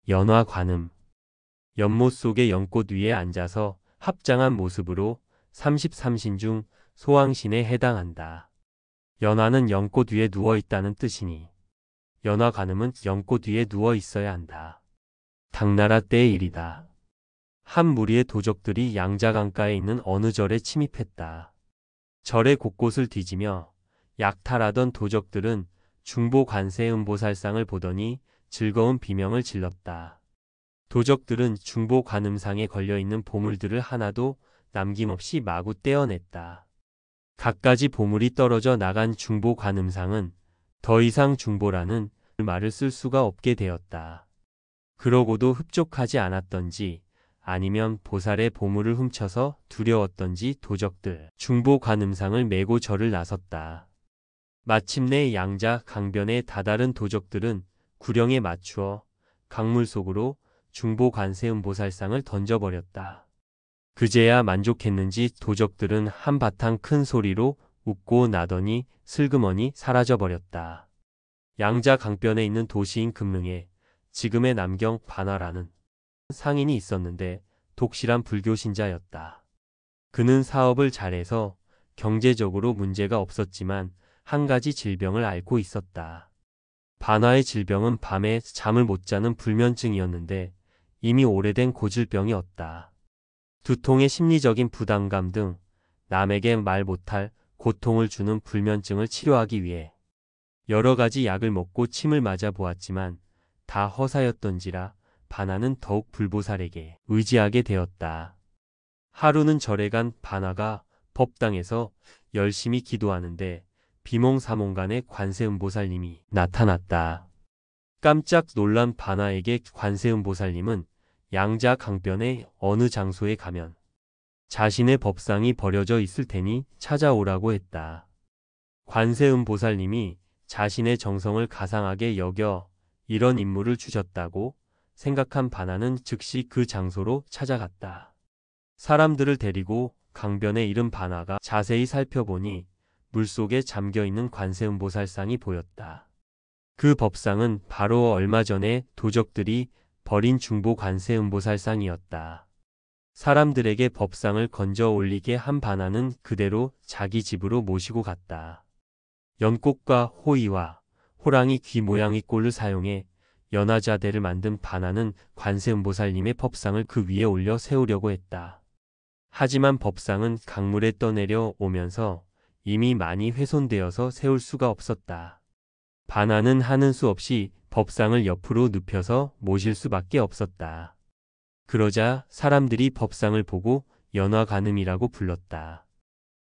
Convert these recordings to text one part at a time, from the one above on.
연화관음. 연못 속의 연꽃 위에 앉아서 합장한 모습으로 33신 중 소왕신에 해당한다. 연화는 연꽃 위에 누워 있다는 뜻이니 연화관음은 연꽃 위에 누워 있어야 한다. 당나라 때의 일이다. 한 무리의 도적들이 양자강가에 있는 어느 절에 침입했다. 절의 곳곳을 뒤지며 약탈하던 도적들은 중보 관세음보살상을 보더니 즐거운 비명을 질렀다. 도적들은 중보 관음상에 걸려있는 보물들을 하나도 남김없이 마구 떼어냈다. 갖가지 보물이 떨어져 나간 중보 관음상은 더 이상 중보라는 말을 쓸 수가 없게 되었다. 그러고도 흡족하지 않았던지 아니면 보살의 보물을 훔쳐서 두려웠던지 도적들 중보 관음상을 메고 절을 나섰다. 마침내 양자 강변의 다다른 도적들은 구령에 맞추어 강물 속으로 중보 관세음보살상을 던져버렸다. 그제야 만족했는지 도적들은 한바탕 큰 소리로 웃고 나더니 슬그머니 사라져버렸다. 양자 강변에 있는 도시인 금릉에 지금의 남경 반화라는 상인이 있었는데 독실한 불교 신자였다. 그는 사업을 잘해서 경제적으로 문제가 없었지만 한 가지 질병을 앓고 있었다. 반화의 질병은 밤에 잠을 못 자는 불면증이었는데 이미 오래된 고질병이었다. 두통의 심리적인 부담감 등 남에게 말 못할 고통을 주는 불면증을 치료하기 위해 여러 가지 약을 먹고 침을 맞아 보았지만 다 허사였던지라 반화는 더욱 불보살에게 의지하게 되었다. 하루는 절에 간 반화가 법당에서 열심히 기도하는데 비몽사몽간에 관세음보살님이 나타났다. 깜짝 놀란 반화에게 관세음보살님은 양자 강변의 어느 장소에 가면 자신의 법상이 버려져 있을 테니 찾아오라고 했다. 관세음보살님이 자신의 정성을 가상하게 여겨 이런 임무를 주셨다고 생각한 반화는 즉시 그 장소로 찾아갔다. 사람들을 데리고 강변에 이른 반화가 자세히 살펴보니 물속에 잠겨있는 관세음보살상이 보였다. 그 법상은 바로 얼마 전에 도적들이 버린 중보 관세음보살상이었다. 사람들에게 법상을 건져 올리게 한 반화는 그대로 자기 집으로 모시고 갔다. 연꽃과 호이와 호랑이 귀 모양의 꼴을 사용해 연화자대를 만든 반화는 관세음보살님의 법상을 그 위에 올려 세우려고 했다. 하지만 법상은 강물에 떠내려 오면서 이미 많이 훼손되어서 세울 수가 없었다. 반화는 하는 수 없이 법상을 옆으로 눕혀서 모실 수밖에 없었다. 그러자 사람들이 법상을 보고 연화관음이라고 불렀다.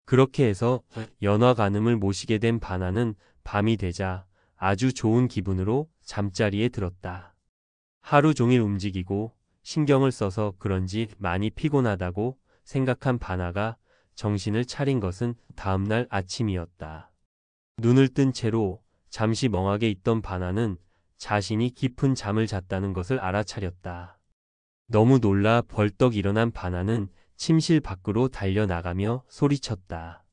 그렇게 해서 연화관음을 모시게 된 반화는 밤이 되자 아주 좋은 기분으로 잠자리에 들었다. 하루 종일 움직이고 신경을 써서 그런지 많이 피곤하다고 생각한 반화가 정신을 차린 것은 다음날 아침이었다. 눈을 뜬 채로 잠시 멍하게 있던 반화는 자신이 깊은 잠을 잤다는 것을 알아차렸다. 너무 놀라 벌떡 일어난 반화는 침실 밖으로 달려나가며 소리쳤다.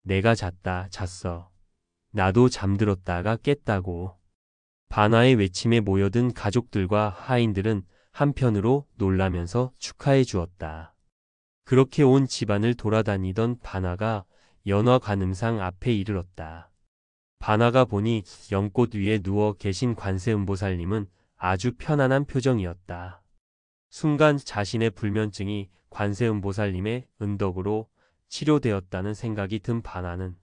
내가 잤어. 나도 잠들었다가 깼다고. 반화의 외침에 모여든 가족들과 하인들은 한편으로 놀라면서 축하해 주었다. 그렇게 온 집안을 돌아다니던 반화가 연화관음상 앞에 이르렀다. 반화가 보니 연꽃 위에 누워 계신 관세음보살님은 아주 편안한 표정이었다. 순간 자신의 불면증이 관세음보살님의 은덕으로 치료되었다는 생각이 든 반화는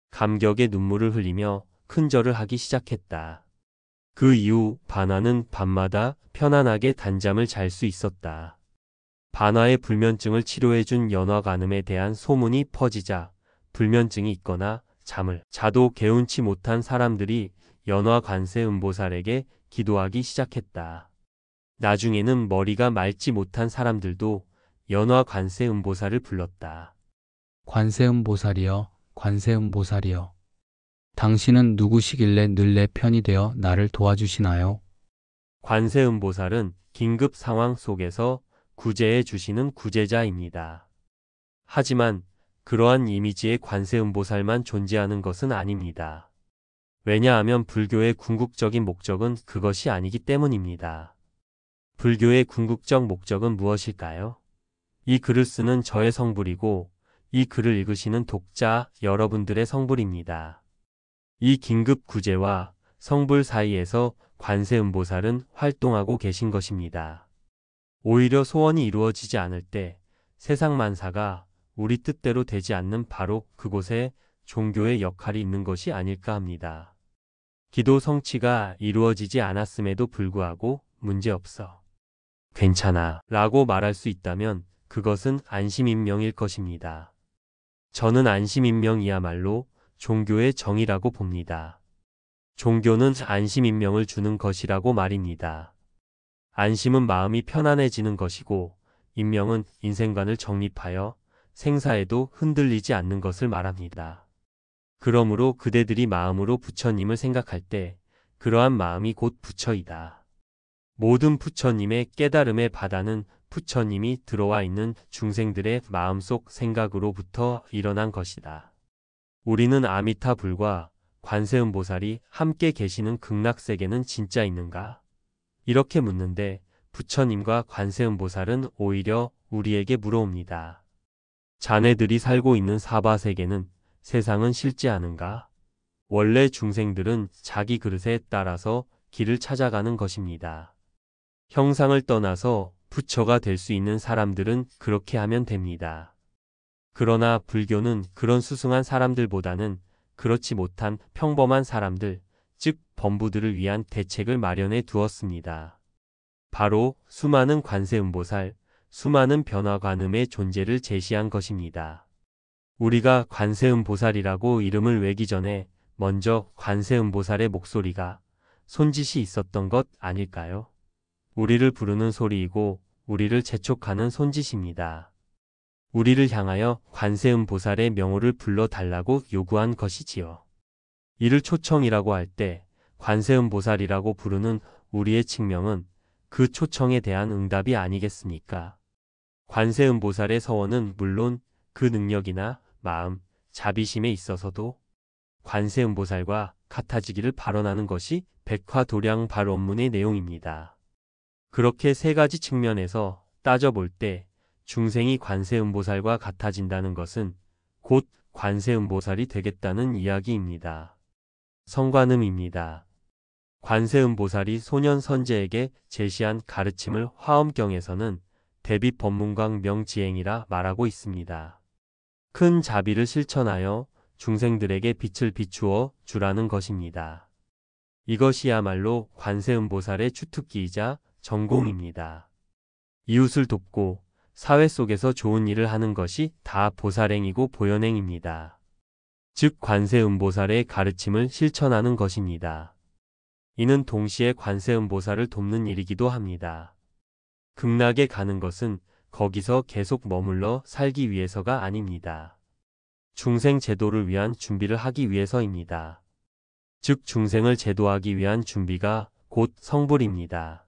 감격의 눈물을 흘리며 큰절을 하기 시작했다. 그 이후 반화는 밤마다 편안하게 단잠을 잘 수 있었다. 반화의 불면증을 치료해준 연화관음에 대한 소문이 퍼지자 불면증이 있거나 잠을 자도 개운치 못한 사람들이 연화관세음보살에게 기도하기 시작했다. 나중에는 머리가 맑지 못한 사람들도 연화관세음보살을 불렀다. 관세음보살이여, 관세음보살이여. 당신은 누구시길래 늘 내 편이 되어 나를 도와주시나요? 관세음보살은 긴급 상황 속에서 구제해 주시는 구제자입니다. 하지만 그러한 이미지의 관세음보살만 존재하는 것은 아닙니다. 왜냐하면 불교의 궁극적인 목적은 그것이 아니기 때문입니다. 불교의 궁극적 목적은 무엇일까요? 이 글을 쓰는 저의 성불이고 이 글을 읽으시는 독자 여러분들의 성불입니다. 이 긴급 구제와 성불 사이에서 관세음보살은 활동하고 계신 것입니다. 오히려 소원이 이루어지지 않을 때 세상 만사가 우리 뜻대로 되지 않는 바로 그곳에 종교의 역할이 있는 것이 아닐까 합니다. 기도 성취가 이루어지지 않았음에도 불구하고 문제없어. 괜찮아 라고 말할 수 있다면 그것은 안심인명일 것입니다. 저는 안심인명이야말로 종교의 정의라고 봅니다. 종교는 안심인명을 주는 것이라고 말입니다. 안심은 마음이 편안해지는 것이고 인명은 인생관을 정립하여 생사에도 흔들리지 않는 것을 말합니다. 그러므로 그대들이 마음으로 부처님을 생각할 때 그러한 마음이 곧 부처이다. 모든 부처님의 깨달음의 바다는 부처님이 들어와 있는 중생들의 마음속 생각으로부터 일어난 것이다. 우리는 아미타불과 관세음보살이 함께 계시는 극락세계는 진짜 있는가? 이렇게 묻는데 부처님과 관세음보살은 오히려 우리에게 물어옵니다. 자네들이 살고 있는 사바세계는 세상은 실제하는가? 원래 중생들은 자기 그릇에 따라서 길을 찾아가는 것입니다. 형상을 떠나서 부처가 될 수 있는 사람들은 그렇게 하면 됩니다. 그러나 불교는 그런 수승한 사람들보다는 그렇지 못한 평범한 사람들, 즉 범부들을 위한 대책을 마련해 두었습니다. 바로 수많은 관세음보살, 수많은 변화관음의 존재를 제시한 것입니다. 우리가 관세음보살이라고 이름을 외기 전에 먼저 관세음보살의 목소리가 손짓이 있었던 것 아닐까요? 우리를 부르는 소리이고 우리를 재촉하는 손짓입니다. 우리를 향하여 관세음보살의 명호를 불러달라고 요구한 것이지요. 이를 초청이라고 할 때 관세음보살이라고 부르는 우리의 측명은 그 초청에 대한 응답이 아니겠습니까? 관세음보살의 서원은 물론 그 능력이나 마음, 자비심에 있어서도 관세음보살과 같아지기를 발언하는 것이 백화도량 발원문의 내용입니다. 그렇게 세 가지 측면에서 따져볼 때 중생이 관세음보살과 같아진다는 것은 곧 관세음보살이 되겠다는 이야기입니다. 성관음입니다. 관세음보살이 소년 선제에게 제시한 가르침을 화엄경에서는 대비법문광 명지행이라 말하고 있습니다. 큰 자비를 실천하여 중생들에게 빛을 비추어 주라는 것입니다. 이것이야말로 관세음보살의 주특기이자 전공입니다. 이웃을 돕고 사회 속에서 좋은 일을 하는 것이 다 보살행이고 보현행입니다. 즉 관세음보살의 가르침을 실천하는 것입니다. 이는 동시에 관세음보살을 돕는 일이기도 합니다. 극락에 가는 것은 거기서 계속 머물러 살기 위해서가 아닙니다. 중생 제도를 위한 준비를 하기 위해서입니다. 즉 중생을 제도하기 위한 준비가 곧 성불입니다.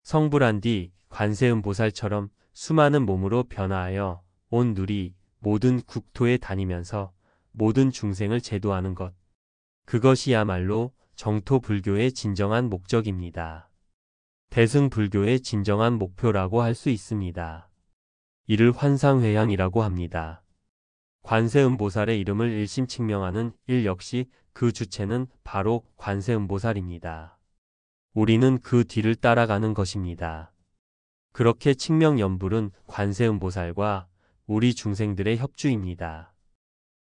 성불한 뒤 관세음보살처럼 수많은 몸으로 변화하여 온 누리 모든 국토에 다니면서 모든 중생을 제도하는 것. 그것이야말로 정토불교의 진정한 목적입니다. 대승불교의 진정한 목표라고 할 수 있습니다. 이를 환상회향이라고 합니다. 관세음보살의 이름을 일심칙명하는 일 역시 그 주체는 바로 관세음보살입니다. 우리는 그 뒤를 따라가는 것입니다. 그렇게 칙명연불은 관세음보살과 우리 중생들의 협주입니다.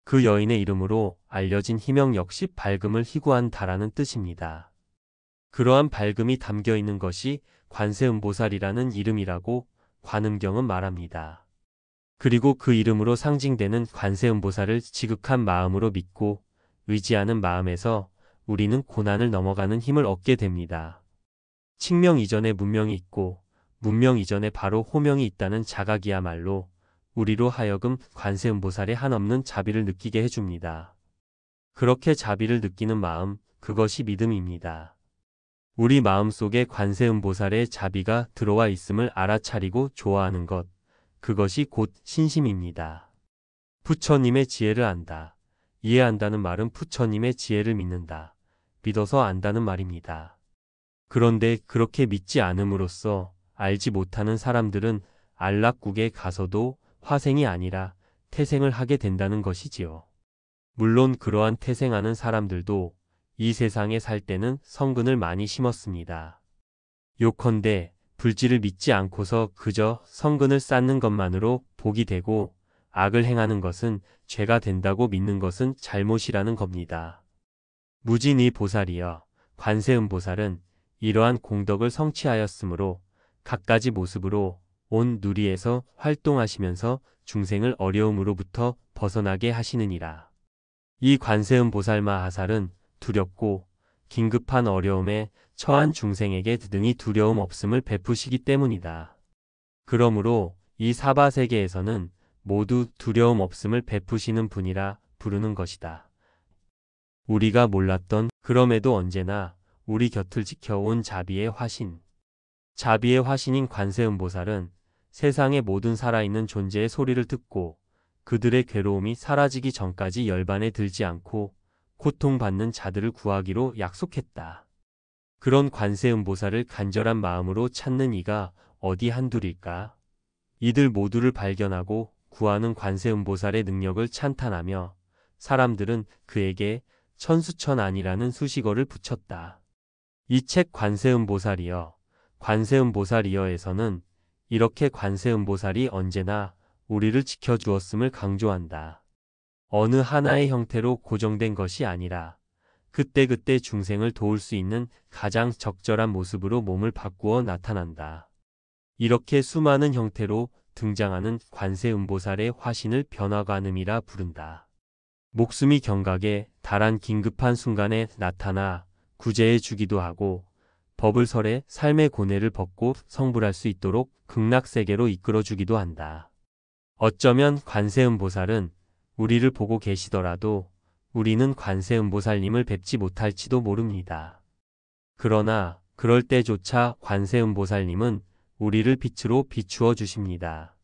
그 여인의 이름으로 알려진 희명 역시 밝음을 희구한 다라는 뜻입니다. 그러한 밝음이 담겨 있는 것이 관세음보살이라는 이름이라고 관음경은 말합니다. 그리고 그 이름으로 상징되는 관세음보살을 지극한 마음으로 믿고 의지하는 마음에서 우리는 고난을 넘어가는 힘을 얻게 됩니다. 칙명 이전에 문명이 있고 문명 이전에 바로 호명이 있다는 자각이야말로 우리로 하여금 관세음보살의 한없는 자비를 느끼게 해줍니다. 그렇게 자비를 느끼는 마음, 그것이 믿음입니다. 우리 마음속에 관세음보살의 자비가 들어와 있음을 알아차리고 좋아하는 것, 그것이 곧 신심입니다. 부처님의 지혜를 안다. 이해한다는 말은 부처님의 지혜를 믿는다. 믿어서 안다는 말입니다. 그런데 그렇게 믿지 않음으로써 알지 못하는 사람들은 안락국에 가서도 화생이 아니라 태생을 하게 된다는 것이지요. 물론 그러한 태생하는 사람들도 이 세상에 살 때는 성근을 많이 심었습니다. 요컨대 불지를 믿지 않고서 그저 성근을 쌓는 것만으로 복이 되고 악을 행하는 것은 죄가 된다고 믿는 것은 잘못이라는 겁니다. 무진이 보살이여 관세음보살은 이러한 공덕을 성취하였으므로 갖가지 모습으로 온 누리에서 활동하시면서 중생을 어려움으로부터 벗어나게 하시느니라. 이 관세음보살마하살은 두렵고 긴급한 어려움에 처한 중생에게 등이 두려움 없음을 베푸시기 때문이다. 그러므로 이 사바세계에서는 모두 두려움 없음을 베푸시는 분이라 부르는 것이다. 우리가 몰랐던 그럼에도 언제나 우리 곁을 지켜온 자비의 화신. 자비의 화신인 관세음보살은 세상의 모든 살아있는 존재의 소리를 듣고 그들의 괴로움이 사라지기 전까지 열반에 들지 않고 고통받는 자들을 구하기로 약속했다. 그런 관세음보살을 간절한 마음으로 찾는 이가 어디 한둘일까? 이들 모두를 발견하고 구하는 관세음보살의 능력을 찬탄하며 사람들은 그에게 천수천안이라는 수식어를 붙였다. 이 책 관세음보살이여, 관세음보살이여에서는 이렇게 관세음보살이 언제나 우리를 지켜주었음을 강조한다. 어느 하나의 형태로 고정된 것이 아니라 그때그때 중생을 도울 수 있는 가장 적절한 모습으로 몸을 바꾸어 나타난다. 이렇게 수많은 형태로 등장하는 관세음보살의 화신을 변화관음이라 부른다. 목숨이 경각에 달한 긴급한 순간에 나타나 구제해 주기도 하고 법을 설해 삶의 고뇌를 벗고 성불할 수 있도록 극락세계로 이끌어 주기도 한다. 어쩌면 관세음보살은 우리를 보고 계시더라도 우리는 관세음보살님을 뵙지 못할지도 모릅니다. 그러나 그럴 때조차 관세음보살님은 우리를 빛으로 비추어 주십니다.